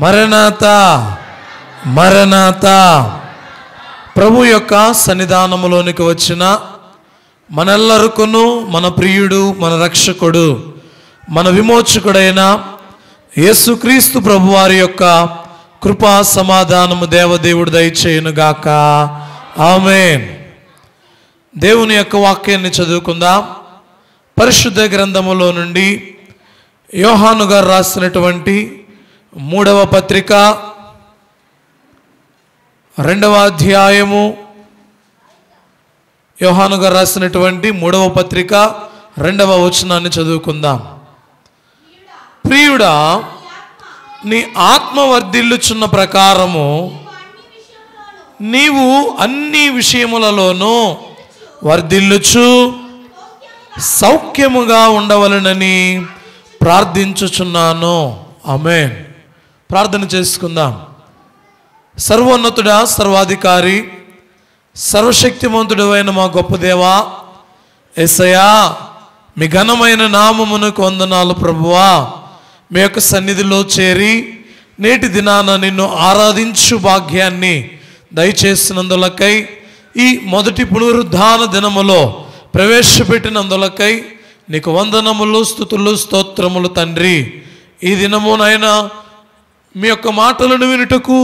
మరణాతా మరణాతా. ప్రభు యొక్క సన్నిధానములోనికి వచ్చిన మనెల్లరికును మన ప్రియుడు, మన రక్షకుడు, మన విమోచకుడైన యేసుక్రీస్తు ప్రభు వారి యొక్క కృపా సమాధానము దేవదేవుడు దయచేయునుగాక. ఆమేన్. దేవుని యొక్క వాక్యాన్ని చదువుకుందాం. పరిశుద్ధ గ్రంథములో నుండి యోహాను గారు రాసినటువంటి 3వ పత్రిక 2వ అధ్యాయము. యోహాను గారు రాసినటువంటి 3వ పత్రిక 2వ వచనాన్ని చదువుకుందాం. ప్రియుడా, నీ ఆత్మ వర్ధిల్లుచున్న ప్రకారము నీవు అన్ని విషయములలోనూ వర్ధిల్లుచు సౌఖ్యముగా ఉండవలనని ప్రార్థించుచున్నాను. ఆమేన్. ప్రార్థన చేసుకుందాం. సర్వోన్నతుడా, సర్వాధికారి, సర్వశక్తిమంతుడు అయిన మా గొప్ప దేవా, యేసయ్యా, మీ ఘనమైన నామమునకు వందనాలు ప్రభువా. మీ యొక్క సన్నిధిలో చేరి నేటి దినాన నిన్ను ఆరాధించు భాగ్యాన్ని దయచేసినందులకై, ఈ మొదటి పునరుద్ధాన దినములో ప్రవేశపెట్టినందులకై నీకు వందనములు, స్తుతులు, స్తోత్రములు తండ్రి. ఈ దినమునైనా మీ యొక్క మాటలను వినుటకు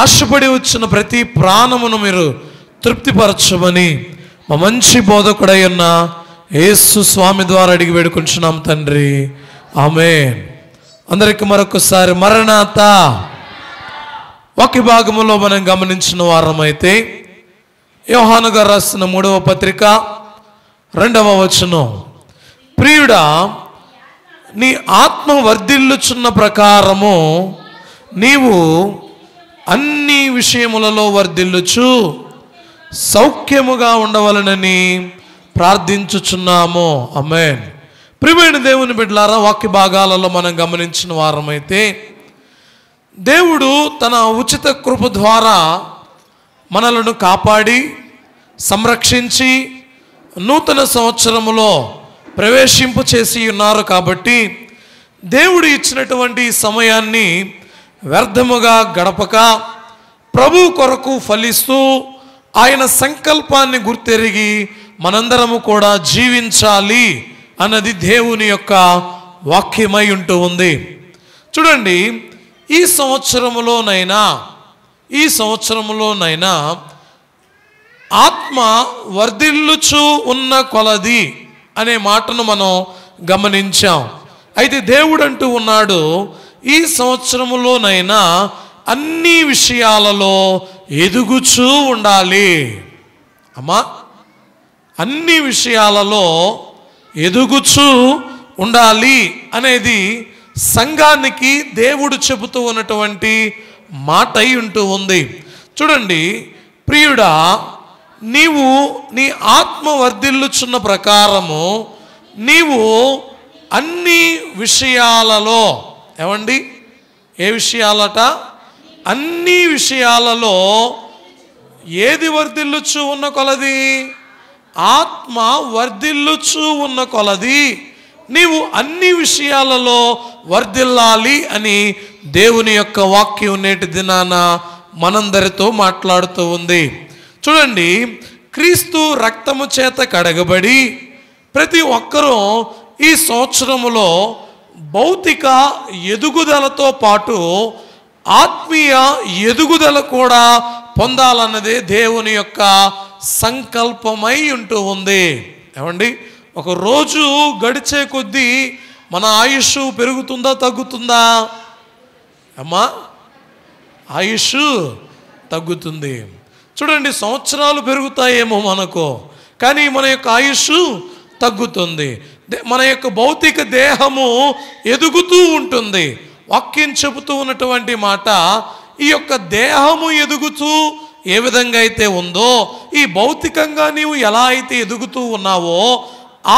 ఆశపడి వచ్చిన ప్రతి ప్రాణమును మీరు తృప్తిపరచమని మా మంచి బోధకుడై ఉన్న యేసు స్వామి ద్వారా అడిగి వేడుకుంటున్నాం తండ్రి. ఆమేన్. అందరికి మరొకసారి మరణాతా. వాక్య భాగములో మనం గమనించిన వారమైతే యోహాను గారు రాసిన 3వ పత్రిక 2వ వచనం, ప్రియుడా, నీ ఆత్మ వర్ధిల్లుచున్న ప్రకారము నీవు అన్ని విషయములలో వర్ధిల్లుచు సౌఖ్యముగా ఉండవలనని ప్రార్థించుచున్నాము. ఆమేన్. ప్రియమైన దేవుని బిడ్డలారా, వాక్య భాగాలలో మనం గమనించిన వారమైతే దేవుడు తన ఉచిత కృప ద్వారా మనలను కాపాడి సంరక్షించి నూతన సంవత్సరములో ప్రవేశింపు చేసి ఉన్నారు. కాబట్టి దేవుడు ఇచ్చినటువంటి సమయాన్ని వ్యర్థముగా గడపక ప్రభు కొరకు ఫలిస్తూ ఆయన సంకల్పాన్ని గుర్తెరిగి మనందరము కూడా జీవించాలి అన్నది దేవుని యొక్క వాక్యమై ఉంటూ ఉంది. చూడండి, ఈ సంవత్సరములోనైనా ఆత్మ వర్ధిల్లుచు ఉన్న కొలది అనే మాటను మనం గమనించాం. అయితే దేవుడు అంటూ ఉన్నాడు, ఈ సంవత్సరములోనైనా అన్ని విషయాలలో ఎదుగుచూ ఉండాలి. అమ్మా, అన్ని విషయాలలో ఎదుగుచూ ఉండాలి అనేది సంఘానికి దేవుడు చెబుతూ ఉన్నటువంటి మాట అయి ఉంటూ ఉంది. చూడండి, ప్రియుడా, నీవు నీ ఆత్మ వర్ధిల్లుచున్న ప్రకారము నీవు అన్ని విషయాలలో, ఏమండి, ఏ విషయాలట? అన్ని విషయాలలో ఏది వర్ధిల్లుచు ఉన్న కొలది? ఆత్మ వర్ధిల్లుచు ఉన్న కొలది నీవు అన్ని విషయాలలో వర్ధిల్లాలి అని దేవుని యొక్క వాక్యం నేటి దినాన మనందరితో మాట్లాడుతూ ఉంది. చూడండి, క్రీస్తు రక్తము చేత కడగబడి ప్రతి ఒక్కరూ ఈ సంవత్సరములో భౌతిక ఎదుగుదలతో పాటు ఆత్మీయ ఎదుగుదల కూడా పొందాలన్నదే దేవుని యొక్క సంకల్పమై ఉంటూ ఉంది. ఏమండి, ఒక రోజు గడిచే కొద్దీ మన ఆయుష్ పెరుగుతుందా తగ్గుతుందా? అమ్మా, ఆయుష్ తగ్గుతుంది. చూడండి, సంవత్సరాలు పెరుగుతాయేమో మనకు, కానీ మన యొక్క ఆయుష్ తగ్గుతుంది. మన యొక్క భౌతిక దేహము ఎదుగుతూ ఉంటుంది. వాక్యం చెబుతూ ఉన్నటువంటి మాట, ఈ యొక్క దేహము ఎదుగుతూ ఏ విధంగా అయితే ఉందో, ఈ భౌతికంగా నీవు ఎలా అయితే ఎదుగుతూ ఉన్నావో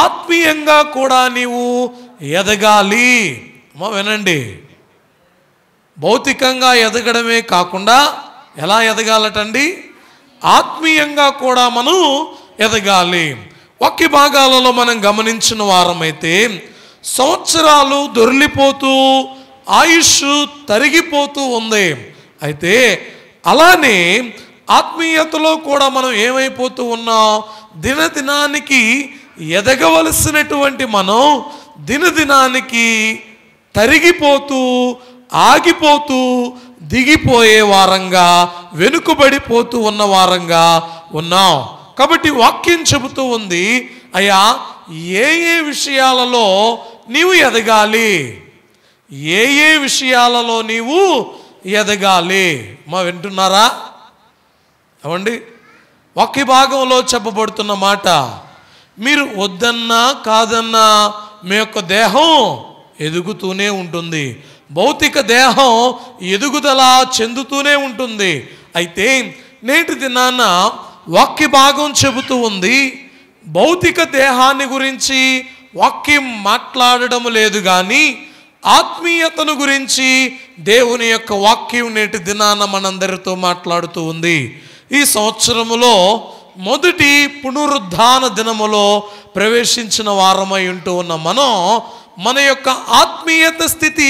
ఆత్మీయంగా కూడా నీవు ఎదగాలి. అమ్మా వినండి, భౌతికంగా ఎదగడమే కాకుండా ఎలా ఎదగాలటండి? ఆత్మీయంగా కూడా మనం ఎదగాలి. వాక్య భాగాలలో మనం గమనించిన వారమైతే సంవత్సరాలు దొర్లిపోతూ ఆయుష్ తరిగిపోతూ ఉంది. అయితే అలానే ఆత్మీయతలో కూడా మనం ఏమైపోతూ ఉన్నాం, దినదినానికి ఎదగవలసినటువంటి మనం దినదినానికి తరిగిపోతూ ఆగిపోతూ దిగిపోయే వారంగా, వెనుకబడిపోతూ ఉన్న వారంగా ఉన్నాం. కాబట్టి వాక్యం చెబుతూ ఉంది, అయ్యా ఏ ఏ విషయాలలో నీవు ఎదగాలి, ఏ ఏ విషయాలలో నీవు ఎదగాలి. మా వింటున్నారా? ఏమండి, వాక్య భాగంలో చెప్పబడుతున్న మాట, మీరు వద్దన్నా కాదన్నా మీ యొక్క దేహం ఎదుగుతూనే ఉంటుంది, భౌతిక దేహం ఎదుగుదల చెందుతూనే ఉంటుంది. అయితే నేటి దినాన వాక్య భాగం చెబుతూ ఉంది, భౌతిక దేహాన్ని గురించి వాక్యం మాట్లాడడం లేదు, కానీ ఆత్మీయతను గురించి దేవుని యొక్క వాక్యం నేటి దినాన మనందరితో మాట్లాడుతూ ఉంది. ఈ సంవత్సరములో మొదటి పునరుద్ధాన దినములో ప్రవేశించిన వారమై ఉంటూ ఉన్న మనం మన యొక్క ఆత్మీయత స్థితి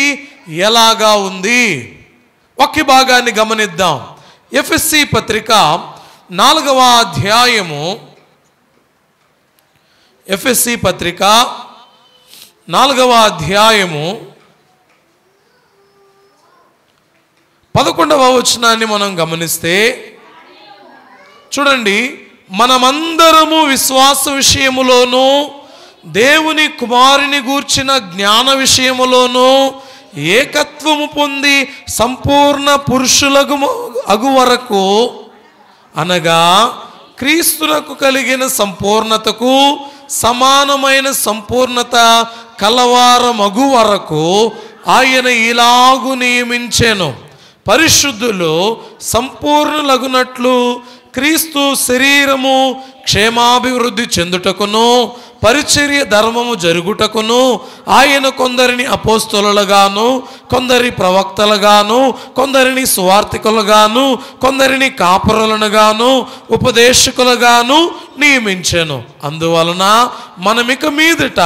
ఎలాగా ఉంది? వాక్య భాగాన్ని గమనిద్దాం. ఎఫెసీ పత్రిక 4వ అధ్యాయము, ఎఫెసీ పత్రిక 4వ అధ్యాయము 11వ వచనాన్ని మనం గమనిస్తే చూడండి, మనమందరము విశ్వాస విషయములోను దేవుని కుమారుని గూర్చిన జ్ఞాన విషయములోను ఏకత్వము పొంది సంపూర్ణ పురుషులకు అగు వరకు, అనగా క్రీస్తునకు కలిగిన సంపూర్ణతకు సమానమైన సంపూర్ణత కలవారమగు వరకు ఆయన ఇలాగు నియమించెను. పరిశుద్ధులు సంపూర్ణులగునట్లు క్రీస్తు శరీరము క్షేమాభివృద్ధి చెందుటకును పరిచర్య ధర్మము జరుగుటకును ఆయన కొందరిని అపోస్తలులుగాను, కొందరి ప్రవక్తలుగాను, కొందరిని సువార్తికులుగాను, కొందరిని కాపురులనుగాను, ఉపదేశకులుగాను నియమించెను. అందువలన మనమిక మీదట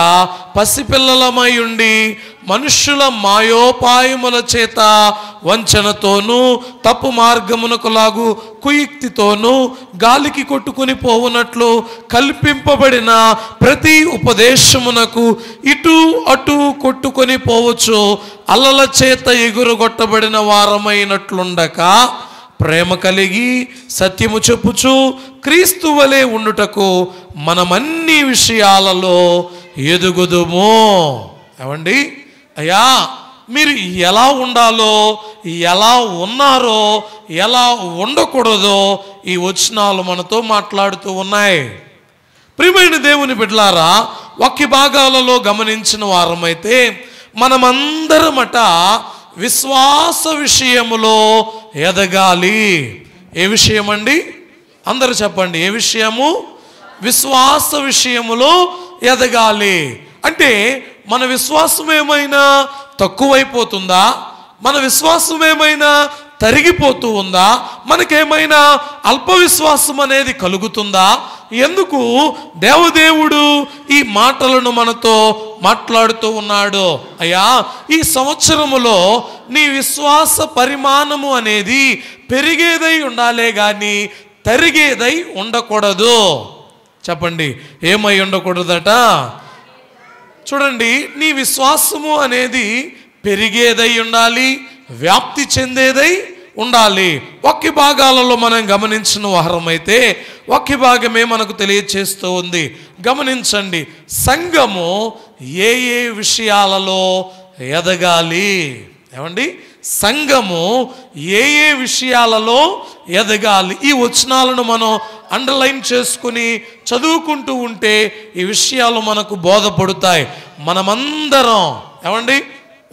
పసిపిల్లలమై ఉండి మనుష్యుల మాయోపాయముల చేత వంచనతోనూ తప్పు మార్గమునకు లాగు కుయుక్తితోనూ గాలికి కొట్టుకుని పోవునట్లు కల్పింపబడిన ప్రతి ఉపదేశమునకు ఇటు అటు కొట్టుకొని పోవచ్చు అలల చేత ఎగురగొట్టబడిన వారమైనట్లుండక ప్రేమ కలిగి సత్యము చెప్పుచు క్రీస్తు వలె ఉండుటకు మనమన్ని విషయాలలో ఎదుగుదుము. ఏమండి, అయ్యా మీరు ఎలా ఉండాలో, ఎలా ఉన్నారో, ఎలా ఉండకూడదో ఈ వచనాలు మనతో మాట్లాడుతూ ఉన్నాయి. ప్రియమైన దేవుని బిడ్డలారా, వాక్య భాగాలలో గమనించిన వారమైతే మనమందరమట విశ్వాస విషయములో ఎదగాలి. ఏ విషయం అండి? అందరూ చెప్పండి. ఏ విషయము? విశ్వాస విషయములో ఎదగాలి. అంటే మన విశ్వాసం ఏమైనా తక్కువైపోతుందా? మన విశ్వాసం ఏమైనా తరిగిపోతూ ఉందా? మనకేమైనా అల్ప విశ్వాసం అనేది కలుగుతుందా? ఎందుకు దేవదేవుడు ఈ మాటలను మనతో మాట్లాడుతూ ఉన్నాడు? అయ్యా, ఈ సంవత్సరములో నీ విశ్వాస పరిమాణము అనేది పెరిగేదై ఉండాలే కానీ తరిగేదై ఉండకూడదు. చెప్పండి, ఏమై ఉండకూడదట? చూడండి, నీ విశ్వాసము అనేది పెరిగేదై ఉండాలి, వ్యాప్తి చెందేదై ఉండాలి. వాక్య భాగాలలో మనం గమనించిన వారమైతే వాక్య భాగమే మనకు తెలియచేస్తూ ఉంది. గమనించండి, సంఘము ఏ ఏ విషయాలలో ఎదగాలి? ఏమండి, సంఘము ఏ ఏ విషయాలలో ఎదగాలి? ఈ వచనాలను మనం అండర్లైన్ చేసుకుని చదువుకుంటూ ఉంటే ఈ విషయాలు మనకు బోధపడుతాయి. మనమందరం, ఏమండి,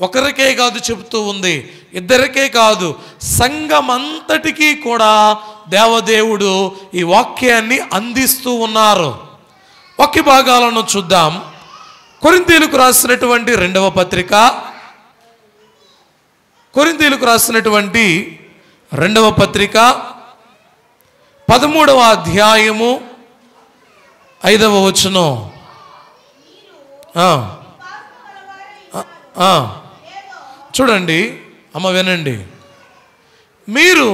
ఒకరికే కాదు చెబుతూ ఉంది, ఇద్దరికే కాదు, సంఘమంతటికీ కూడా దేవదేవుడు ఈ వాక్యాన్ని అందిస్తూ ఉన్నారు. వాక్య భాగాలను చూద్దాం. కొరింథీయులకు రాసినటువంటి 2వ పత్రిక, కొరింథీయులకు రాసినటువంటి 2వ పత్రిక 13వ అధ్యాయము 5వ వచనం. చూడండి అమ్మ, వినండి. మీరు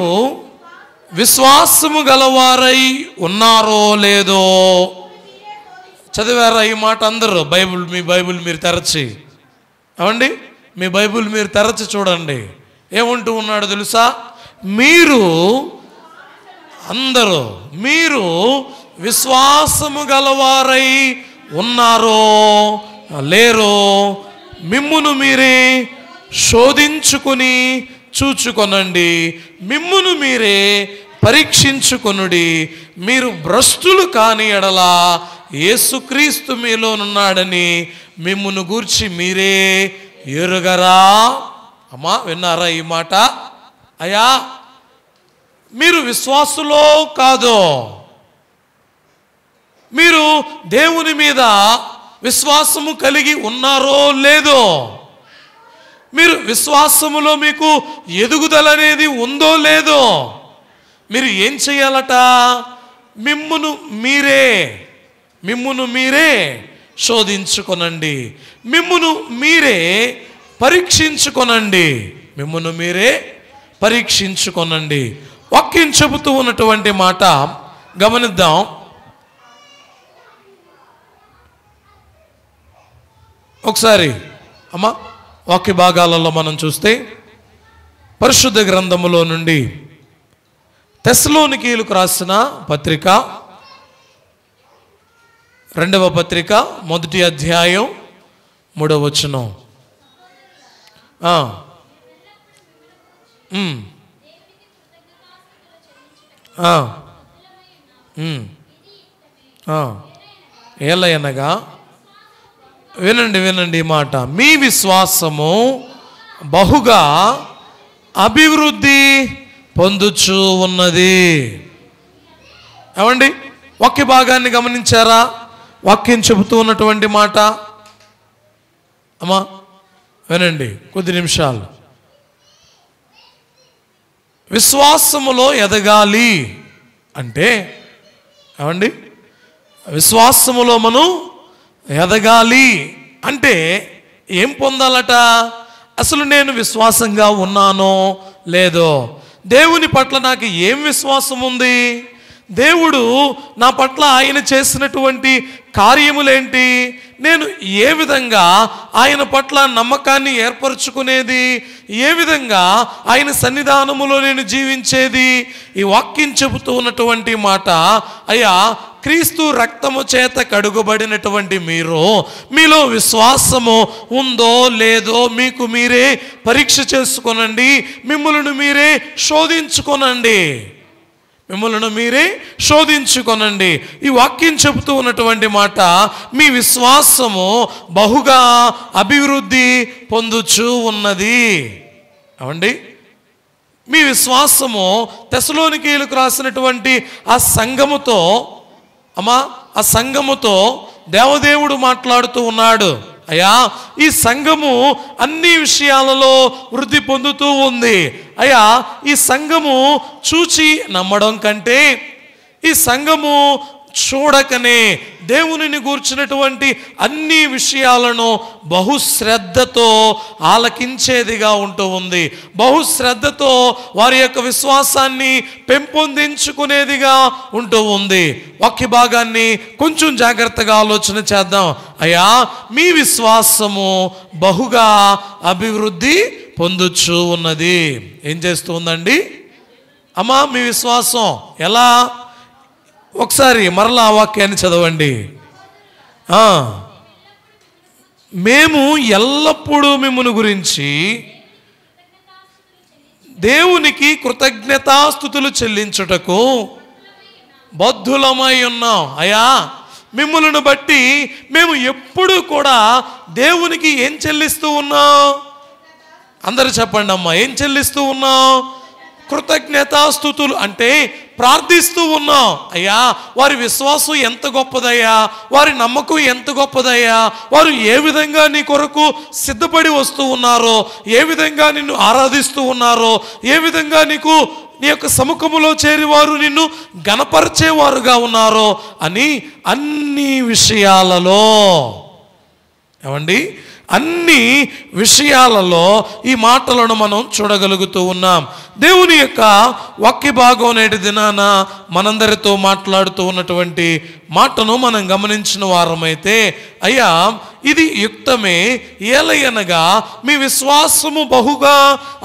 విశ్వాసము గలవారై ఉన్నారో లేదో. చదివారా ఈ మాట అందరూ? మీ బైబిల్ మీరు తెరచి, ఏమండి, మీ బైబిల్ మీరు తెరచి చూడండి. ఏమంటూ ఉన్నాడు తెలుసా? మీరు విశ్వాసము గలవారై ఉన్నారో లేరో మిమ్మును మీరే శోధించుకుని చూచుకొనండి, మిమ్మును మీరే పరీక్షించుకొనుడి. మీరు భ్రష్టులు కాని ఎడల యేసుక్రీస్తు మీలోనున్నాడని మిమ్మును గూర్చి మీరే ఎరుగరా. అమ్మా, విన్నారా ఈ మాట? అయ్యా, మీరు విశ్వాసులో కాదో, మీరు దేవుని మీద విశ్వాసము కలిగి ఉన్నారో లేదో, మీరు విశ్వాసములో మీకు ఎదుగుదల అనేది ఉందో లేదో, మీరు ఏం చేయాలట? మిమ్మును మీరే శోధించుకొనండి, మిమ్మును మీరే పరీక్షించుకొనండి, మిమ్మును మీరే పరీక్షించుకొనండి. వాక్యం చెబుతూ ఉన్నటువంటి మాట గమనిద్దాం. ఒకసారి అమ్మా వాక్య భాగాలలో మనం చూస్తే పరిశుద్ధ గ్రంథములో నుండి తెస్సలోనికీయులకు రాసిన పత్రిక 2వ పత్రిక 1వ అధ్యాయం 3వ వచనం. ఏలయనగా, వినండి ఈ మాట, మీ విశ్వాసము బహుగా అభివృద్ధి పొందుచూ ఉన్నది. ఏమండి, వాక్య భాగాన్ని గమనించారా? వాక్యం చెబుతూ ఉన్నటువంటి మాట. అమ్మా వినండి కొద్ది నిమిషాలు. విశ్వాసములో ఎదగాలి అంటే, ఏమండి, విశ్వాసములో మనం ఎదగాలి అంటే ఏం పొందాలట? అసలు నేను విశ్వాసంగా ఉన్నానో లేదో, దేవుని పట్ల నాకు ఏం విశ్వాసం ఉంది, దేవుడు నా పట్ల ఆయన చేసినటువంటి కార్యములేంటి, నేను ఏ విధంగా ఆయన పట్ల నమ్మకాన్ని ఏర్పరచుకునేది, ఏ విధంగా ఆయన సన్నిధానములో నేను జీవించేది. ఈ వాక్యం చెబుతూ ఉన్నటువంటి మాట, అయ్యా, క్రీస్తు రక్తము చేత కడుగబడినటువంటి మీరు, మీలో విశ్వాసము ఉందో లేదో మీకు మీరే పరీక్ష చేసుకొనండి, మిమ్మల్ని మీరే శోధించుకొనండి. ఈ వాక్యం చెబుతూ ఉన్నటువంటి మాట, మీ విశ్వాసము బహుగా అభివృద్ధి పొందుచూ ఉన్నది. అవండి, మీ విశ్వాసము తెస్సలోనికీయులకు రాసినటువంటి ఆ సంఘముతో దేవదేవుడు మాట్లాడుతూ ఉన్నాడు. అయ్యా, ఈ సంఘము అన్ని విషయాలలో వృద్ధి పొందుతూ ఉంది. అయ్యా, ఈ సంఘము చూచి నమ్మడం కంటే, ఈ సంఘము చూడకనే దేవునిని గూర్చినటువంటి అన్ని విషయాలను బహుశ్రద్ధతో ఆలకించేదిగా ఉంటూ ఉంది. బహుశ్రద్ధతో వారి యొక్క విశ్వాసాన్ని పెంపొందించుకునేదిగా ఉంటూ ఉంది. వాక్య భాగాన్ని కొంచెం జాగ్రత్తగా ఆలోచన చేద్దాం. అయ్యా, మీ విశ్వాసము బహుగా అభివృద్ధి పొందుచూ ఉన్నది. ఏం చేస్తూ ఉందండి? అమ్మా, మీ విశ్వాసం ఎలా? ఒకసారి మరలా ఆ వాక్యాన్ని చదవండి. మేము ఎల్లప్పుడూ మిమ్మును గురించి దేవునికి కృతజ్ఞతాస్తుతులు చెల్లించుటకు బద్ధులమై ఉన్నాం. అయ్యా, మిమ్ములను బట్టి మేము ఎప్పుడు కూడా దేవునికి ఏం చెల్లిస్తూ ఉన్నాం? అందరూ చెప్పండి అమ్మా, ఏం చెల్లిస్తూ ఉన్నాం? కృతజ్ఞతాస్తుతులు అంటే ప్రార్థిస్తూ ఉన్నాం. అయ్యా, వారి విశ్వాసం ఎంత గొప్పదయ్యా, వారి నమ్మకం ఎంత గొప్పదయ్యా, వారు ఏ విధంగా నీ కొరకు సిద్ధపడి వస్తూ ఉన్నారో, ఏ విధంగా నిన్ను ఆరాధిస్తూ ఉన్నారో, ఏ విధంగా నీ యొక్క సముఖములో చేరి వారు నిన్ను గణపరిచేవారుగా ఉన్నారో అని అన్ని విషయాలలో, ఏమండి, అన్ని విషయాలలో ఈ మాటలను మనం చూడగలుగుతూ ఉన్నాం. దేవుని యొక్క వాక్య భాగం నేటి దినాన మనందరితో మాట్లాడుతూ ఉన్నటువంటి మాటను మనం గమనించిన వారమైతే, అయ్యా ఇది యుక్తమే, ఏలయనగా మీ విశ్వాసము బహుగా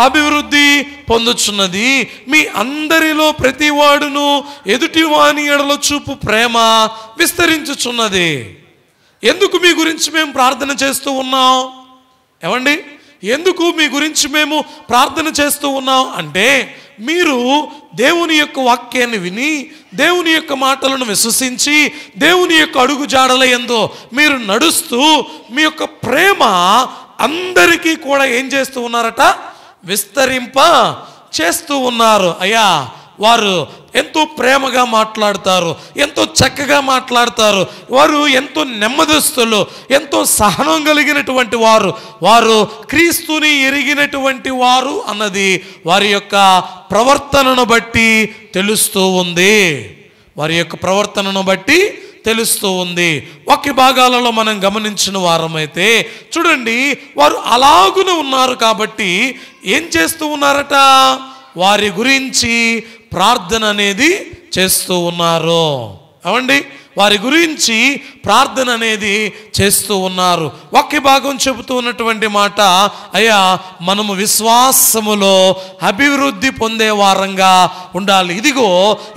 అభివృద్ధి పొందుచున్నది, మీ అందరిలో ప్రతివాడును ఎదుటివాని ఎడల చూపు ప్రేమ విస్తరించుచున్నది. ఎందుకు మీ గురించి మేము ప్రార్థన చేస్తూ ఉన్నాం? ఏమండి, ఎందుకు మీ గురించి మేము ప్రార్థన చేస్తూ ఉన్నాం అంటే, మీరు దేవుని యొక్క వాక్యాన్ని విని, దేవుని యొక్క మాటలను విశ్వసించి, దేవుని యొక్క అడుగు జాడల యందు మీరు నడుస్తూ మీ యొక్క ప్రేమ అందరికీ కూడా ఏం చేస్తూ ఉన్నారట? విస్తరింప చేస్తూ ఉన్నారు. అయ్యా వారు ఎంతో ప్రేమగా మాట్లాడతారు, ఎంతో చక్కగా మాట్లాడతారు, వారు ఎంతో నెమ్మదస్తులు, ఎంతో సహనం కలిగినటువంటి వారు, వారు క్రీస్తుని ఎరిగినటువంటి వారు అన్నది వారి యొక్క ప్రవర్తనను బట్టి తెలుస్తూ ఉంది. వారి యొక్క ప్రవర్తనను బట్టి తెలుస్తూ ఉంది. వాక్య భాగాలలో మనం గమనించిన వారమైతే చూడండి, వారు అలాగున ఉన్నారు కాబట్టి ఏం చేస్తూ ఉన్నారట? వారి గురించి ప్రార్థన అనేది చేస్తూ ఉన్నారు. అవండి, వారి గురించి ప్రార్థన అనేది చేస్తూ ఉన్నారు. వాక్య భాగం చెబుతూ ఉన్నటువంటి మాట, అయ్యా మనము విశ్వాసములో అభివృద్ధి పొందే వారంగా ఉండాలి. ఇదిగో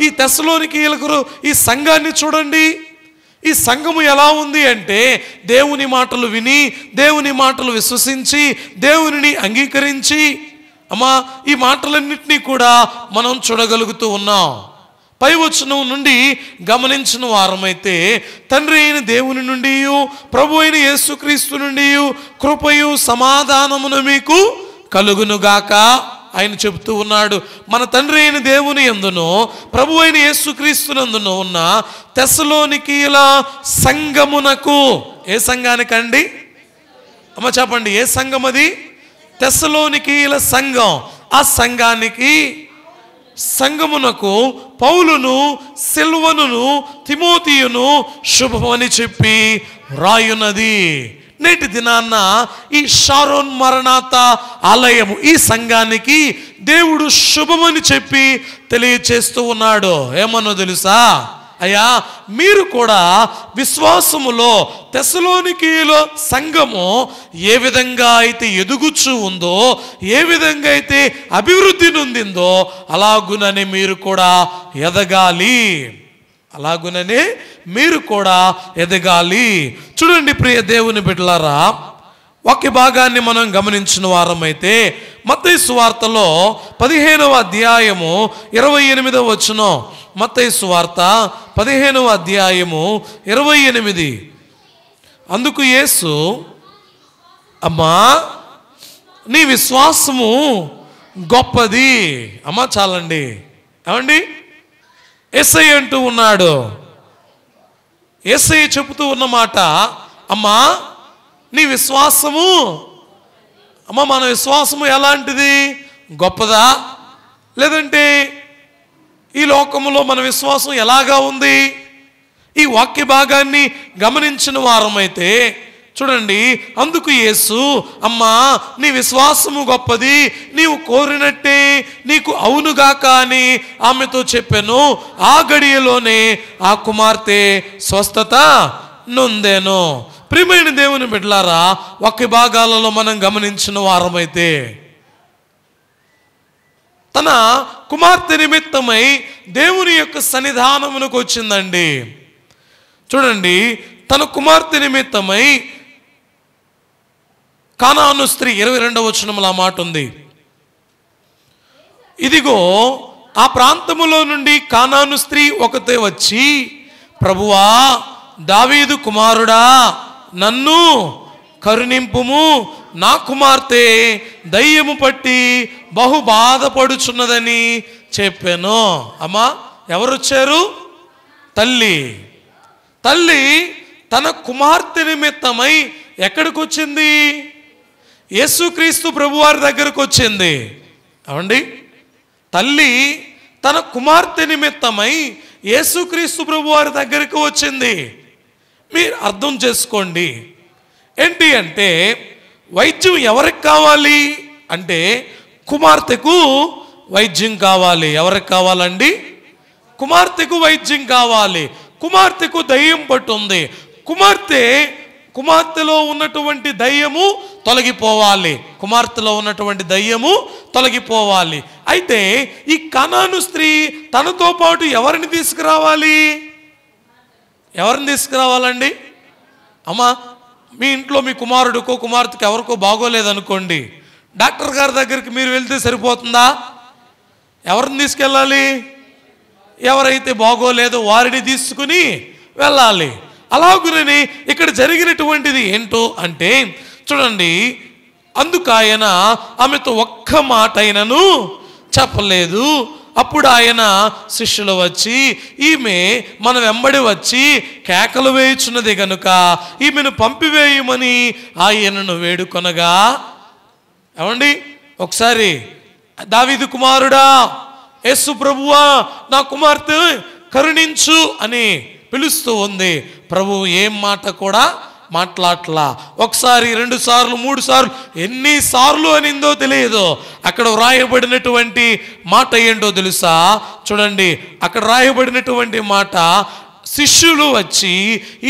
ఈ తెస్సలోనికీయులకు ఈ సంఘాన్ని చూడండి. ఈ సంఘము ఎలా ఉంది అంటే, దేవుని మాటలు విని, దేవుని మాటలు విశ్వసించి, దేవునిని అంగీకరించి, అమ్మా ఈ మాటలన్నింటినీ కూడా మనం చూడగలుగుతూ ఉన్నాం. పై వచనం నుండి గమనించిన వారమైతే, తండ్రి అయిన దేవుని నుండి, ప్రభు అయిన యేసుక్రీస్తు నుండి కృపయు సమాధానమును మీకు కలుగునుగాక ఆయన చెబుతూ ఉన్నాడు. మన తండ్రి అయిన దేవుని యందును ప్రభు అయిన యేసుక్రీస్తునందును ఉన్న తెస్సలోనికీయుల సంఘమునకు, ఏ సంఘానికండి అమ్మ చెప్పండి, ఏ సంఘం అది? తెస్సలోనికీయుల సంఘం. ఆ సంఘమునకు పౌలును, సిల్వనును, తిమోతియును శుభమని చెప్పి రాయున్నది. నేటి దినాన్న ఈ షారోన్ మరణాత ఆలయము, ఈ సంఘానికి దేవుడు శుభమని చెప్పి తెలియచేస్తూ ఉన్నాడు. ఏమన్నో తెలుసా? అయ్యా మీరు కూడా విశ్వాసములో తెస్సలోనికీయుల సంఘము ఏ విధంగా అయితే ఎదుగుచూ ఉందో, ఏ విధంగా అయితే అభివృద్ధి నొందిందో, అలాగుననే మీరు కూడా ఎదగాలి. అలాగుననే మీరు కూడా ఎదగాలి. చూడండి ప్రియ దేవుని బిడ్డలారా, వాక్య భాగాన్ని మనం గమనించిన వారమైతే మత్తయి సువార్తలో 15వ అధ్యాయము 28వ వచనం. మత్తయి సువార్త 15వ అధ్యాయము 28. అందుకు యేసు, అమ్మా నీ విశ్వాసము గొప్పది. అమ్మా చాలండి. ఏమండి, యేసయ్య అంటూ ఉన్నాడు. యేసయ్య చెబుతూ ఉన్నమాట, అమ్మా నీ విశ్వాసము, అమ్మ మన విశ్వాసము ఎలాంటిది? గొప్పదా? లేదంటే ఈ లోకములో మన విశ్వాసం ఎలాగా ఉంది? ఈ వాక్య భాగాన్ని గమనించిన వారమైతే చూడండి, అందుకు యేసు, అమ్మా నీ విశ్వాసము గొప్పది, నీవు కోరినట్టే నీకు అవునుగాక అని ఆమెతో చెప్పాను. ఆ గడియలోనే ఆ కుమార్తె స్వస్థత నొందెను. ప్రియమైన దేవుని బిడ్డలారా, వాక్య భాగాలలో మనం గమనించిన వారమైతే తన కుమార్తె నిమిత్తమై దేవుని యొక్క సన్నిధానమునకు వచ్చిందండి. చూడండి, తన కుమార్తె నిమిత్తమై కానాను స్త్రీ 22వ వచనంలో ఆ మాట ఉంది. ఇదిగో ఆ ప్రాంతములో నుండి కానాను స్త్రీ ఒకతే వచ్చి, ప్రభువా దావీదు కుమారుడా నన్ను కరుణింపుము, నా కుమార్తె దయ్యము పట్టి బహు బాధపడుచున్నదని చెప్పాను. అమ్మా ఎవరొచ్చారు? తల్లి తన కుమార్తె నిమిత్తమై ఎక్కడికి వచ్చింది? యేసుక్రీస్తు ప్రభువారి దగ్గరకు వచ్చింది. అవండి, తల్లి తన కుమార్తె నిమిత్తమై యేసుక్రీస్తు ప్రభువారి దగ్గరకు వచ్చింది. మీరు అర్థం చేసుకోండి. ఏంటి అంటే వైద్యం ఎవరికి కావాలి అంటే కుమార్తెకు వైద్యం కావాలి. ఎవరికి కావాలండి? కుమార్తెకు వైద్యం కావాలి. కుమార్తెకు దయ్యం పట్టుంది. కుమార్తెలో ఉన్నటువంటి దయ్యము తొలగిపోవాలి. కుమార్తెలో ఉన్నటువంటి దయ్యము తొలగిపోవాలి. అయితే ఈ కనాను స్త్రీ తనతో పాటు ఎవరిని తీసుకురావాలి? ఎవరిని తీసుకురావాలండి? అమ్మా, మీ ఇంట్లో మీ కుమారుడికో కుమార్తెకి ఎవరికో బాగోలేదనుకోండి, డాక్టర్ గారి దగ్గరికి మీరు వెళ్తే సరిపోతుందా? ఎవరిని తీసుకెళ్ళాలి? ఎవరైతే బాగోలేదో వారిని తీసుకుని వెళ్ళాలి. అలాగునని ఇక్కడ జరిగినటువంటిది ఏంటో అంటే చూడండి, అందుకు ఆయన ఆమెతో ఒక్క మాట అయినను చెప్పలేదు. అప్పుడు ఆయన శిష్యులు వచ్చి ఈమె మన వెంబడి వచ్చి కేకలు వేయుచున్నది గనుక ఈమెను పంపివేయమని ఆయనను వేడుకొనగా, ఏమండి ఒకసారి దావీదు కుమారుడా, యేసు ప్రభువా, నా కుమార్తె కరుణించు అని పిలుస్తూ ఉంది. ప్రభువు ఏం మాట కూడా మాట్లాడలా. ఒకసారి, 2 సార్లు, 3 సార్లు, ఎన్నిసార్లు అనిందో తెలియదు. అక్కడ వ్రాయబడినటువంటి మాట ఏంటో తెలుసా? చూడండి, అక్కడ రాయబడినటువంటి మాట, శిష్యులు వచ్చి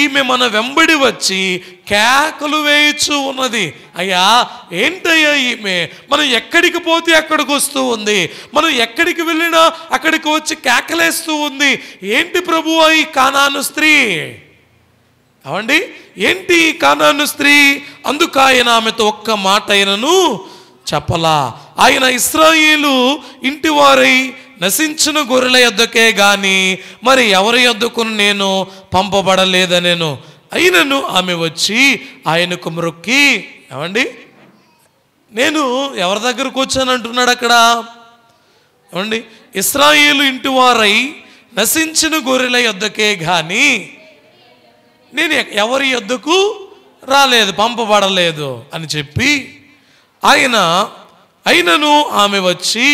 ఈమె మన వెంబడి వచ్చి కేకలు వేయచ్చు ఉన్నది. అయ్యా ఏంటయ్యా ఈమె? మనం ఎక్కడికి పోతే అక్కడికి వస్తూ ఉంది, మనం ఎక్కడికి వెళ్ళినా అక్కడికి వచ్చి కేకలేస్తూ ఉంది. ఏంటి ప్రభువా ఈ కానాను స్త్రీ? అవండి ఏంటి ఈ కానాను స్త్రీ? అందుకు ఆయన ఆమెతో ఒక్క మాట అయినను చెప్పలా. ఆయన ఇశ్రాయేలు ఇంటి వారై నశించిన గొర్రెల యొద్దకే గాని మరి ఎవరి యొద్దకు నేను పంపబడలేదనేను. అయినను ఆమె వచ్చి ఆయనకు మ్రొక్కి, ఏమండి నేను ఎవరి దగ్గరకు వచ్చాను అంటున్నాడు అక్కడ. ఏమండి, ఇశ్రాయేలు ఇంటి వారై నశించిన గొర్రెల యొద్దకే గాని నేను ఎవరి యొద్దకు రాలేదు, పంపబడలేదు అని చెప్పి అయినను ఆమె వచ్చి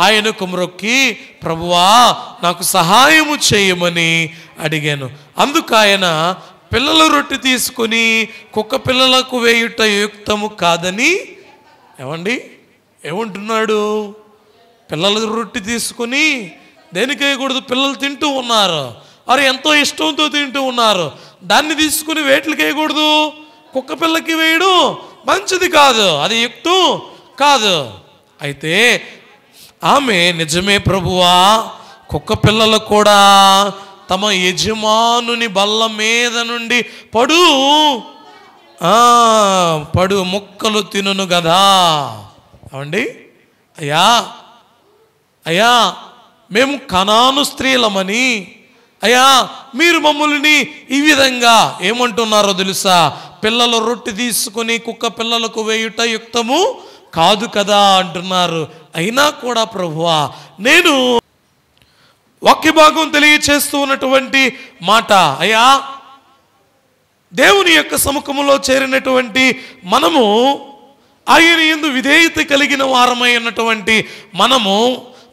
ఆయనకు మ్రొక్కి, ప్రభువా నాకు సహాయము చేయమని అడిగాను. అందుకు ఆయన పిల్లల రొట్టె తీసుకుని కుక్క పిల్లలకు వేయుట యుక్తము కాదని, ఏమండి ఏమంటున్నాడు? పిల్లల రొట్టె తీసుకుని దేనికి వేయకూడదు? పిల్లలు తింటూ ఉన్నారు, వారు ఎంతో ఇష్టంతో తింటూ ఉన్నారు. దాన్ని తీసుకుని వేట్లకి వేయకూడదు, కుక్క పిల్లకి వేయడం మంచిది కాదు, అది యుక్తం కాదు. అయితే ఆమె నిజమే ప్రభువా, కుక్క పిల్లలు కూడా తమ యజమానుని బల్ల మీద నుండి పడు ముక్కలు తినును కదా. అవండి అయ్యా మేము కనాను స్త్రీలమని, అయ్యా మీరు మమ్మల్ని ఈ విధంగా ఏమంటున్నారో తెలుసా? పిల్లల రొట్టె తీసుకుని కుక్క పిల్లలకు వేయుట యుక్తము కాదు కదా అంటున్నారు. అయినా కూడా ప్రభువా, నేను వాక్య భాగం తెలియచేస్తూ ఉన్నటువంటి మాట, అయ్యా దేవుని యొక్క సముఖములో చేరినటువంటి మనము, ఆయన యందు విధేయత కలిగిన వారమై ఉన్నటువంటి మనము,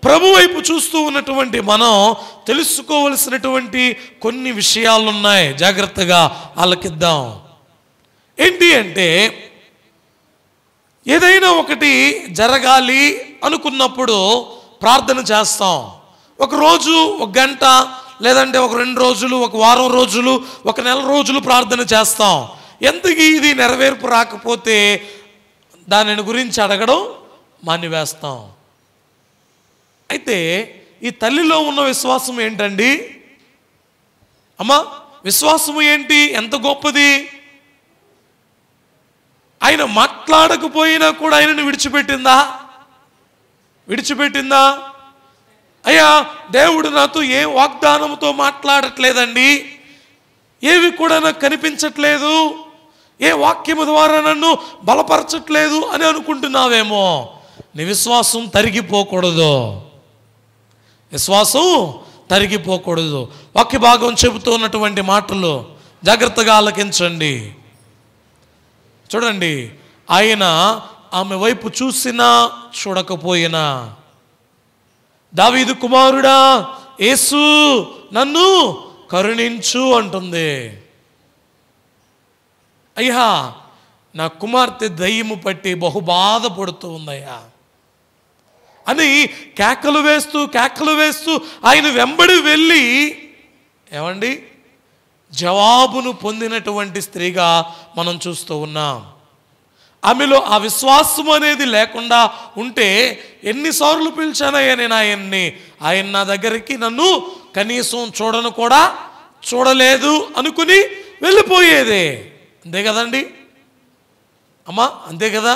ప్రభు వైపు చూస్తూ ఉన్నటువంటి మనం తెలుసుకోవలసినటువంటి కొన్ని విషయాలు ఉన్నాయి. జాగ్రత్తగా ఆలకిద్దాం. ఏంటి అంటే, ఏదైనా ఒకటి జరగాలి అనుకున్నప్పుడు ప్రార్థన చేస్తాం. ఒక రోజు, ఒక గంట, లేదంటే ఒక 2 రోజులు, ఒక వారం రోజులు, ఒక నెల రోజులు ప్రార్థన చేస్తాం. ఎంతకీ ఇది నెరవేర్పు రాకపోతే దానిని గురించి అడగడం మానివేస్తాం. అయితే ఈ తల్లిలో ఉన్న విశ్వాసం ఏంటండి? అమ్మా, విశ్వాసము ఏంటి? ఎంత గొప్పది! ఆయన మాట్లాడకపోయినా కూడా ఆయనను విడిచిపెట్టిందా? అయ్యా దేవుడు నాతో ఏ వాగ్దానంతో మాట్లాడట్లేదండి, ఏవి కూడా నాకు కనిపించట్లేదు, ఏ వాక్యము ద్వారా నన్ను బలపరచట్లేదు అని అనుకుంటున్నావేమో. నీ విశ్వాసం తరిగిపోకూడదు, విశ్వాసం తరిగిపోకూడదు. వాక్య భాగం చెబుతూ ఉన్నటువంటి మాటలు జాగ్రత్తగా ఆలకించండి. చూడండి, ఆయన ఆమె వైపు చూసినా చూడకపోయినా, దావీదు కుమారుడా యేసు నన్ను కరుణించు అంటుంది. అయ్యా నా కుమార్తె దయ్యము పట్టి బహుబాధపడుతూ ఉందయ్యా అని కేకలు వేస్తూ ఆయన వెంబడి వెళ్ళి ఏమండి జవాబును పొందినటువంటి స్త్రీగా మనం చూస్తూ ఉన్నాం. ఆమెలో ఆ విశ్వాసం అనేది లేకుండా ఉంటే ఎన్నిసార్లు పిలిచానయ్యా నేను ఆయన నా దగ్గరికి నన్ను కనీసం చూడను కూడా చూడలేదు అనుకుని వెళ్ళిపోయేదే. అంతే కదండి అమ్మా, అంతే కదా.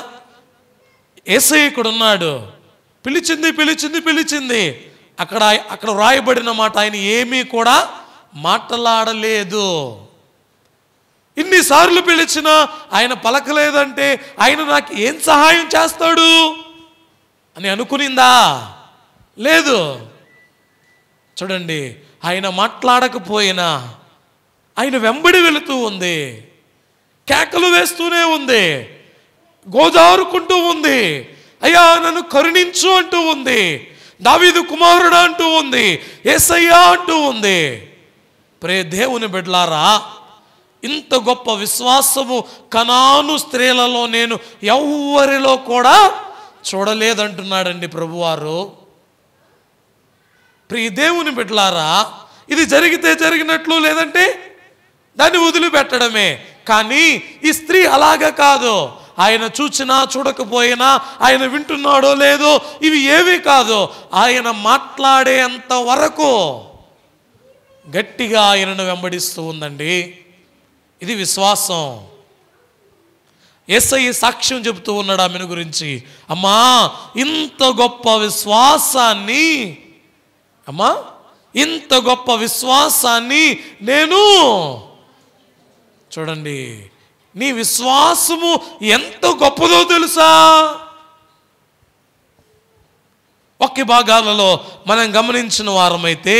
యేసయ్య ఇక్కడ ఉన్నాడు, పిలిచింది. అక్కడ వ్రాయబడిన మాట, ఆయన ఏమీ కూడా మాట్లాడలేదు. ఇన్నిసార్లు పిలిచినా ఆయన పలకలేదంటే ఆయన నాకు ఏం సహాయం చేస్తాడు అని అనుకునిందా? లేదు. చూడండి, ఆయన మాట్లాడకపోయినా ఆయన వెంబడి వెళుతూ ఉంది, కేకలు వేస్తూనే ఉంది, గోదారుకుంటూ ఉంది, అయ్యా నన్ను కరుణించు అంటూ ఉంది, దావీదు కుమారుడు అంటూ ఉంది, యేసయ్యా అంటూ ఉంది. ప్రే దేవుని బిడ్డలారా, ఇంత గొప్ప విశ్వాసము కనాను స్త్రీలలో నేను ఎవ్వరిలో కూడా చూడలేదంటున్నాడండి ప్రభువారు. ప్రియ దేవుని బిడ్డలారా, ఇది జరిగితే జరిగినట్లు, లేదంటే దాన్ని వదిలిపెట్టడమే. కానీ ఈ స్త్రీ అలాగా కాదు. ఆయన చూచినా చూడకపోయినా, ఆయన వింటున్నాడో లేదో ఇవి ఏమీ కాదు, ఆయన మాట్లాడేంత వరకు గట్టిగా ఆయనను వెంబడిస్తూ ఉందండి. ఇది విశ్వాసం. యేసయ్య సాక్ష్యం చెబుతూ ఉన్నాడు ఆమెను గురించి. అమ్మా, ఇంత గొప్ప విశ్వాసాన్ని, ఇంత గొప్ప విశ్వాసాన్ని నేను, చూడండి, నీ విశ్వాసము ఎంత గొప్పదో తెలుసా? వాక్య భాగాలలో మనం గమనించిన వారమైతే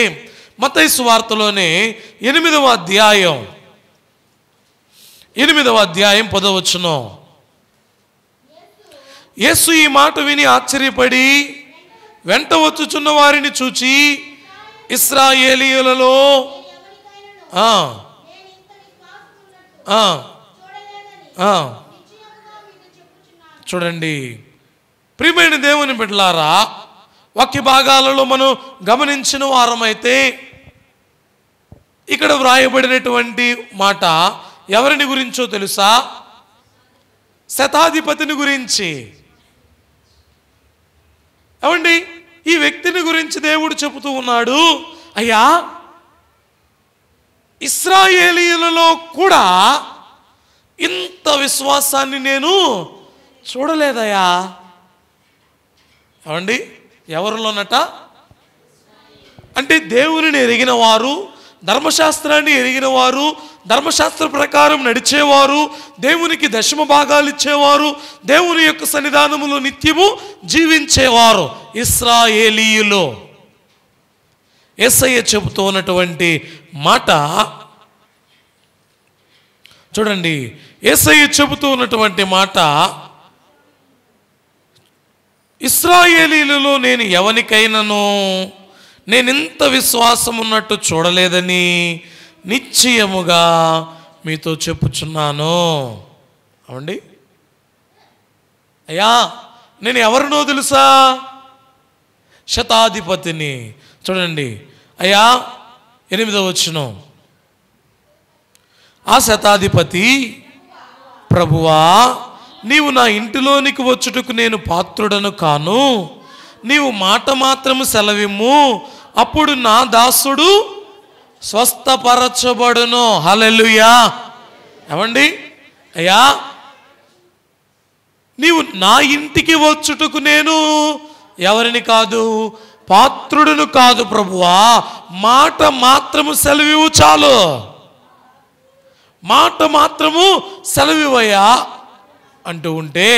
మత్తయి సువార్తలోనే 8వ అధ్యాయం 10వ వచనం, యేసు ఈ మాట విని ఆశ్చర్యపడి వెంట వచ్చుచున్న వారిని చూచి, ఇశ్రాయేలీయులలో చూడండి ప్రియమైన దేవుని బిడ్డలారా, వాక్య భాగాలలో మనం గమనించిన వారమైతే ఇక్కడ వ్రాయబడినటువంటి మాట ఎవరిని గురించో తెలుసా? శతాధిపతిని గురించి. ఏమండి, ఈ వ్యక్తిని గురించి దేవుడు చెబుతూ ఉన్నాడు, అయ్యా ఇశ్రాయేలీయులలో కూడా ఇంత విశ్వాసాన్ని నేను చూడలేదయ్యా. ఏమండి, ఎవరిలోనట? అంటే దేవునిని ఎరిగిన వారు, ధర్మశాస్త్రాన్ని ఎరిగిన వారు, ధర్మశాస్త్ర ప్రకారం నడిచేవారు, దేవునికి దశమ భాగాలు ఇచ్చేవారు, దేవుని యొక్క సన్నిధానములో నిత్యము జీవించేవారు ఇశ్రాయేలీయులు. యేసయ్య చెబుతూ ఉన్నటువంటి మాట చూడండి, యేసయ్య చెబుతూ ఉన్నటువంటి మాట, ఇశ్రాయేలీయులలో నేను ఎవరికైనాను నేనింత విశ్వాసం ఉన్నట్టు చూడలేదని నిశ్చయముగా మీతో చెప్పుచున్నాను. అవండి, అయ్యా నేను ఎవరినో తెలుసా? శతాధిపతిని. చూడండి అయ్యా 8వ వచనం, ఆ శతాధిపతి, ప్రభువా నీవు నా ఇంటిలోనికి వచ్చుటకు నేను పాత్రుడను కాను, నీవు మాట మాత్రము సెలవిమ్ము, అప్పుడు నా దాసుడు స్వస్థపరచబడును. హల్లెలూయా. ఏమండి, అయ్యా నీవు నా ఇంటికి వచ్చుటకు నేను ఎవరిని కాదు, పాత్రుడును కాదు ప్రభువా, మాట మాత్రము సెలవివు చాలు, మాట మాత్రము సెలవివయ్యా అంటూ ఉంటే,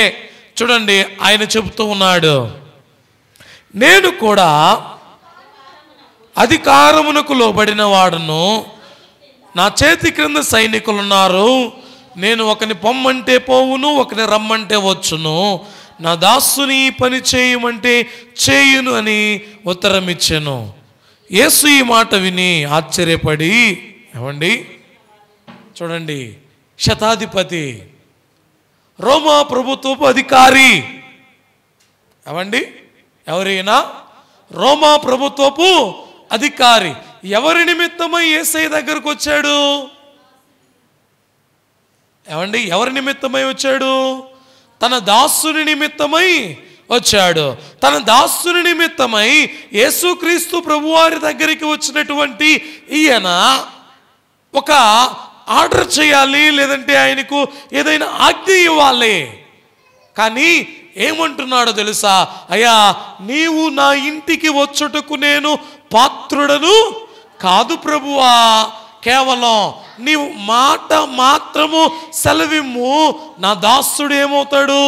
చూడండి ఆయన చెబుతూ ఉన్నాడు, నేను కూడా అధికారమునకు లోబడిన వాడును, నా చేతి క్రింద సైనికులు ఉన్నారు, నేను ఒకని పొమ్మంటే పోవును, ఒకని రమ్మంటే వచ్చును, నా దాసుని పని చేయమంటే చేయును అని ఉత్తరం ఇచ్చాను. యేసు ఈ మాట విని ఆశ్చర్యపడి, ఏమండి చూడండి, శతాధిపతి రోమా ప్రభుత్వపు అధికారి. ఏమండి, ఎవరైనా రోమా ప్రభుత్వపు అధికారి. ఎవరి నిమిత్తమై యేసయ్య దగ్గరకు వచ్చాడు? ఏమండి, ఎవరి నిమిత్తమై వచ్చాడు? తన దాసుని నిమిత్తమై వచ్చాడు. తన దాసుని నిమిత్తమై యేసుక్రీస్తు ప్రభువారి దగ్గరికి వచ్చినటువంటి ఈయన ఒక ఆర్డర్ చేయాలి, లేదంటే ఆయనకు ఏదైనా ఆజ్ఞ ఇవ్వాలి. కానీ ఏమంటున్నాడో తెలుసా? అయ్యా, నీవు నా ఇంటికి వచ్చుటకు నేను పాత్రుడను కాదు ప్రభువా, కేవలం నీవు మాట మాత్రము సెలవిమ్ము, నా దాసుడు ఏమవుతాడు?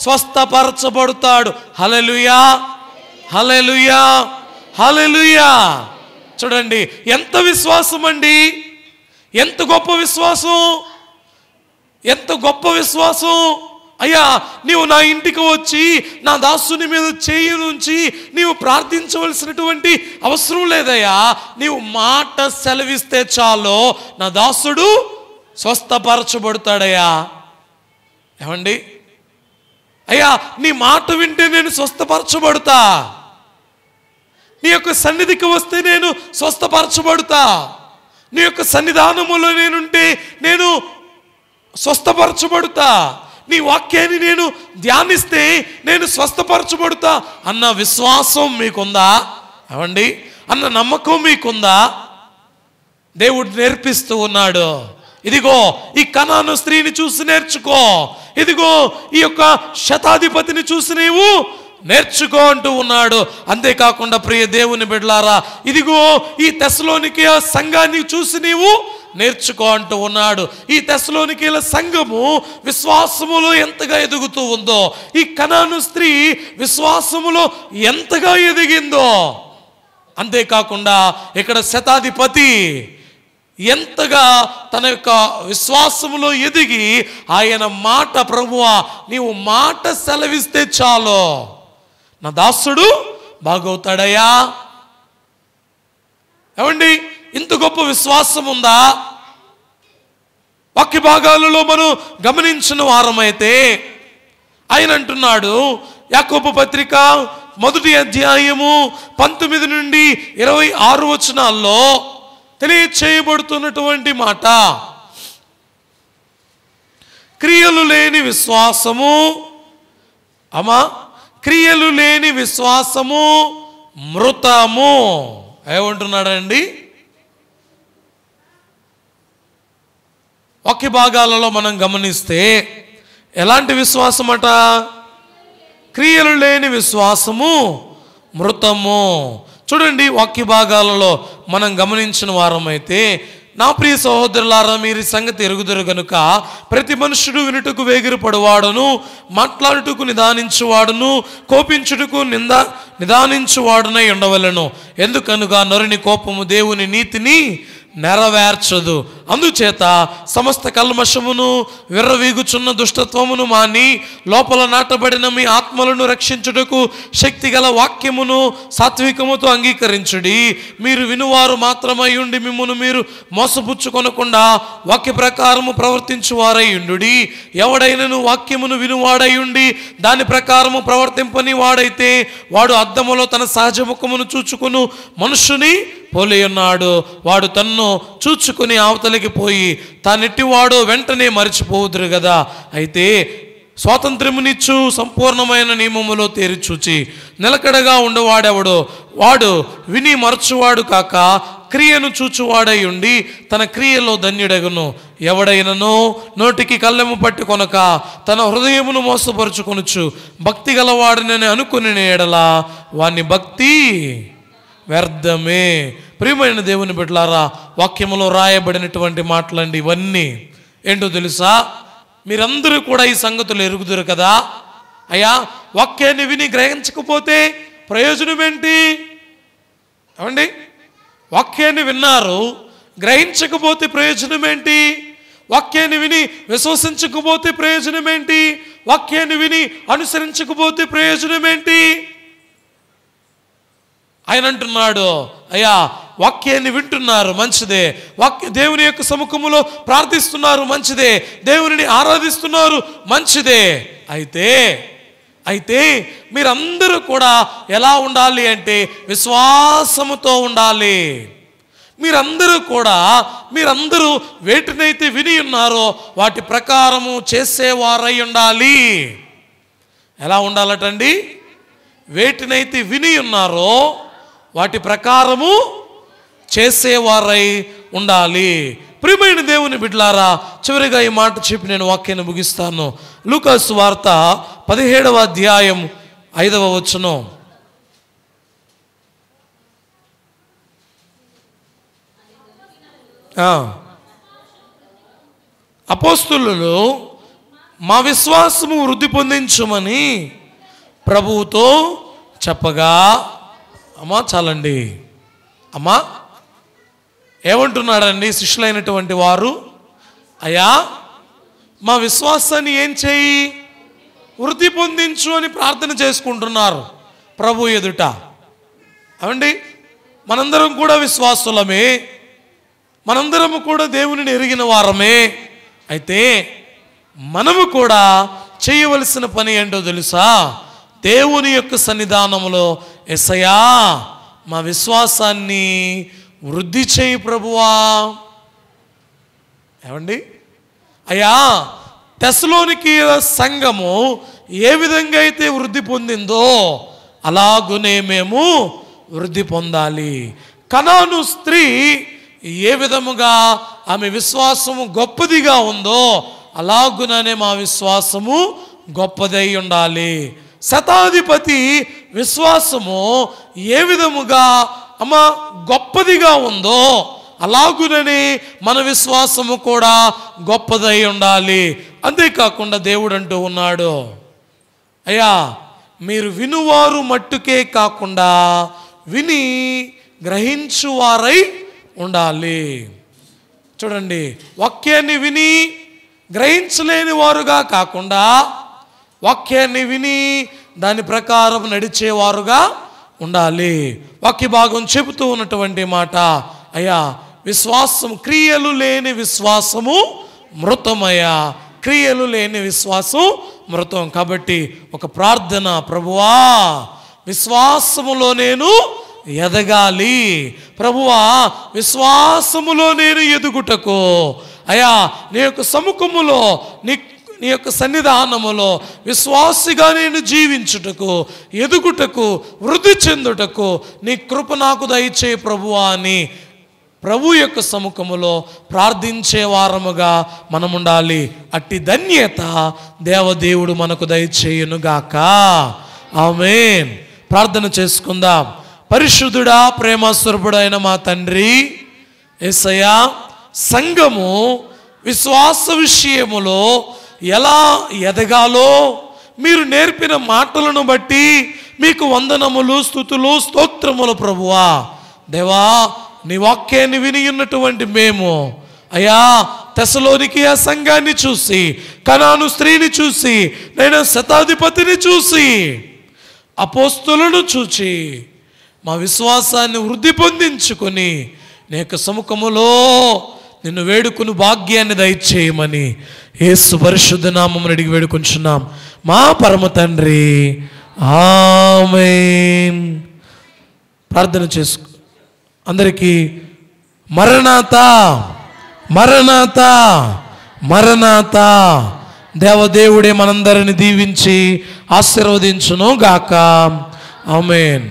స్వస్థపరచబడతాడు. హల్లెలూయా, హల్లెలూయా, హల్లెలూయా. చూడండి ఎంత విశ్వాసం అండి, ఎంత గొప్ప విశ్వాసం, ఎంత గొప్ప విశ్వాసం. అయ్యా, నీవు నా ఇంటికి వచ్చి నా దాసుని మీద చేయి నుంచి నీవు ప్రార్థించవలసినటువంటి అవసరం లేదయ్యా, నీవు మాట సెలవిస్తే చాలు, నా దాసుడు స్వస్థపరచబడతాడయ్యా. ఏమండి, అయ్యా నీ మాట వింటే నేను స్వస్థపరచబడతా, నీ యొక్క సన్నిధికి వస్తే నేను స్వస్థపరచబడతా, నీ యొక్క సన్నిధానములో నేనుంటే నేను స్వస్థపరచబడతా, నీ వాక్యాన్ని నేను ధ్యానిస్తే నేను స్వస్థపరచబడతా అన్న విశ్వాసం మీకుందా? ఏమండి, అన్న నమ్మకం మీకుందా? దేవుడు నేర్పిస్తూ ఉన్నాడు. ఇదిగో ఈ కనాను స్త్రీని చూసి నేర్చుకో, ఇదిగో ఈ యొక్క శతాధిపతిని చూసి నీవు నేర్చుకో అంటూ ఉన్నాడు. అంతేకాకుండా ప్రియ దేవుని బిడ్డలారా, ఇదిగో ఈ తెస్సలోనికే సంఘాన్ని చూసి నీవు నేర్చుకో అంటూ ఉన్నాడు. ఈ తెస్సలోనికేల సంఘము విశ్వాసములో ఎంతగా ఎదుగుతూ ఉందో, ఈ కనాను స్త్రీ విశ్వాసములో ఎంతగా ఎదిగిందో, అంతేకాకుండా ఇక్కడ శతాధిపతి ఎంతగా తన యొక్క విశ్వాసములో ఎదిగి ఆయన మాట, ప్రభువా నీవు మాట సెలవిస్తే చాలు, నా దాసుడు బాగవుతాడయ్యా. ఏమండి, ఇంత గొప్ప విశ్వాసం ఉందా? వాక్య భాగాలలో మనం గమనించిన వారమైతే ఆయన అంటున్నాడు, యాకోబు పత్రిక 1వ అధ్యాయము 19 నుండి 26 వచనాల్లో తెలియచేయబడుతున్నటువంటి మాట, క్రియలు లేని విశ్వాసము, అమ్మా క్రియలు లేని విశ్వాసము మృతము. ఏమంటున్నాడండి? వాక్య భాగాలలో మనం గమనిస్తే ఎలాంటి విశ్వాసం అట? క్రియలు లేని విశ్వాసము మృతము. చూడండి, వాక్య భాగాలలో మనం గమనించిన వారమైతే, నా ప్రియ సహోదరులారా, మీరు ఈ సంగతి ఎరుగుదురు గనుక ప్రతి మనుషుడు వినుటకు వేగిరపడువాడును, మాట్లాడుటకు నిదానించువాడును, కోపించుటకు నిదానించువాడునై ఉండవలెను. ఎందుకనగా నరుని కోపము దేవుని నీతిని నెరవేర్చదు. అందుచేత సమస్త కల్మషమును విర్రవీగుచున్న దుష్టత్వమును మాని లోపల నాటబడిన మీ ఆత్మలను రక్షించుటకు శక్తిగల వాక్యమును సాత్వికముతో అంగీకరించుడి. మీరు వినువారు మాత్రమై ఉండి మిమ్మును మీరు మోసపుచ్చుకొనకుండా వాక్య ప్రకారము ప్రవర్తించువారై ఉండుడి. ఎవడైనను వాక్యమును వినువాడై ఉండి దాని ప్రకారము ప్రవర్తింపని వాడైతే వాడు అద్దములో తన సహజ ముఖమును చూచుకును మనుషుని పోలి ఉన్నాడు. వాడు తన్ను చూచుకుని అవతలికి పోయి తానెట్టివాడో వెంటనే మరిచిపోదురు కదా. అయితే స్వాతంత్ర్యమునిచ్చు సంపూర్ణమైన నియమములో తేరిచూచి నిలకడగా ఉండవాడెవడో వాడు విని మరచువాడు కాక క్రియను చూచువాడై ఉండి తన క్రియలో ధన్యుడగును. ఎవడైనను నోటికి కళ్ళెము పట్టుకొనక తన హృదయమును మోసపరుచుకొనుచు భక్తి గలవాడినని అనుకుని ఎడలా వాని భక్తి వ్యర్థమే. ప్రియమైన దేవుని బిడ్డలారా, వాక్యములో రాయబడినటువంటి మాటలండి ఇవన్నీ. ఏంటో తెలుసా? మీరందరూ కూడా ఈ సంగతులు ఎరుగుదురు కదా. అయ్యా, వాక్యాన్ని విని గ్రహించకపోతే ప్రయోజనం ఏంటి? ఏమండి, వాక్యాన్ని విన్నారు, గ్రహించకపోతే ప్రయోజనం ఏంటి? వాక్యాన్ని విని విశ్వసించకపోతే ప్రయోజనం ఏంటి? వాక్యాన్ని విని అనుసరించకపోతే ప్రయోజనం ఏంటి? ఆయన అంటున్నాడు, అయ్యా వాక్యాన్ని వింటున్నారు, మంచిదే. దేవుని యొక్క సముఖములో ప్రార్థిస్తున్నారు, మంచిదే. దేవునిని ఆరాధిస్తున్నారు, మంచిదే. అయితే మీరందరూ కూడా ఎలా ఉండాలి అంటే విశ్వాసముతో ఉండాలి. మీరందరూ వేటినైతే విని ఉన్నారో వాటి ప్రకారము చేసేవారై ఉండాలి. ఎలా ఉండాలటండి? వేటినైతే విని ఉన్నారో వాటి ప్రకారము చేసేవారై ఉండాలి. ప్రియమైన దేవుని బిడ్డలారా, చివరిగా ఈ మాట చెప్పి నేను వాక్యాన్ని ముగిస్తాను. లూకా సువార్త 17వ అధ్యాయం 5వ వచనం. అపోస్తలులు మా విశ్వాసము వృద్ధి పొందించుమని ప్రభువుతో చెప్పగా, అమ్మా చాలండి, అమ్మా ఏమంటున్నాడండి శిష్యులైనటువంటి వారు? అయ్యా మా విశ్వాసాన్ని ఏం చేయి, వృద్ధి పొందించు అని ప్రార్థన చేసుకుంటున్నారు ప్రభు ఎదుట. అవండి, మనందరం కూడా విశ్వాసులమే, మనందరము కూడా దేవునిని ఎరిగిన వారమే. అయితే మనము కూడా చేయవలసిన పని ఏంటో తెలుసా? దేవుని యొక్క సన్నిధానంలో యేసయ్యా మా విశ్వాసాన్ని వృద్ధి చేయి ప్రభువా. ఏమండి, అయ్యా తెస్సలోనికీయుల సంఘము ఏ విధంగా అయితే వృద్ధి పొందిందో అలాగునే మేము వృద్ధి పొందాలి. కనాను స్త్రీ ఏ విధముగా ఆమె విశ్వాసము గొప్పదిగా ఉందో అలాగుననే మా విశ్వాసము గొప్పదై ఉండాలి. శతాధిపతి విశ్వాసము ఏ విధముగా గొప్పదిగా ఉందో అలాగుననే మన విశ్వాసము కూడా గొప్పదై ఉండాలి. అంతేకాకుండా దేవుడు అంటూ ఉన్నాడు, అయ్యా మీరు వినువారు మట్టుకే కాకుండా విని గ్రహించువారై ఉండాలి. చూడండి, వాక్యాన్ని విని గ్రహించలేని వారుగా కాకుండా వాక్యాన్ని విని దాని ప్రకారం నడిచేవారుగా ఉండాలి. వాక్య భాగం చెబుతూ ఉన్నటువంటి మాట, అయ్యా విశ్వాసం, క్రియలు లేని విశ్వాసము మృతమయ్యా, క్రియలు లేని విశ్వాసం మృతం. కాబట్టి ఒక ప్రార్థన, ప్రభువా విశ్వాసములో నేను ఎదగాలి, ప్రభువా విశ్వాసములో నేను ఎదుగుటకు, అయ్యా నీ యొక్క సముఖములో నీ యొక్క సన్నిధానములో విశ్వాసిగా నేను జీవించుటకు, ఎదుగుటకు, వృద్ధి చెందుటకు నీ కృప నాకు దయచేయి ప్రభువా అని ప్రభు యొక్క సముఖములో ప్రార్థించే వారముగా మనం ఉండాలి. అట్టి ధన్యత దేవదేవుడు మనకు దయచేయునుగాక. ఆమేన్. ప్రార్థన చేసుకుందాం. పరిశుద్ధుడా, ప్రేమస్వరూపుడైన మా తండ్రి యేసయ్యా, సంఘము విశ్వాస విషయములో ఎలా ఎదగాలో మీరు నేర్పిన మాటలను బట్టి మీకు వందనములు, స్తుతులు, స్తోత్రములు ప్రభువా. దేవా నీ వాక్యాన్ని విని ఉన్నటువంటి మేము అయ్యా తెస్సలోనికీయ సంఘాన్ని చూసి, కనాను స్త్రీని చూసి, నేను శతాధిపతిని చూసి, అపోస్తలులను చూచి మా విశ్వాసాన్ని వృద్ధి పొందించుకొని నీ యొక్క సముఖములో నిన్ను వేడుకుని భాగ్యాన్ని దయచేయమని యేసు పరిశుద్ధ నామమున అడిగి వేడుకొంచున్నాం మా పరమ తండ్రి. ఆమేన్. ప్రార్థన చేసుకో. అందరికీ మరణాతా మరణాతా మరణాతా. దేవదేవుడే మనందరిని దీవించి ఆశీర్వదించును గాక. ఆమేన్.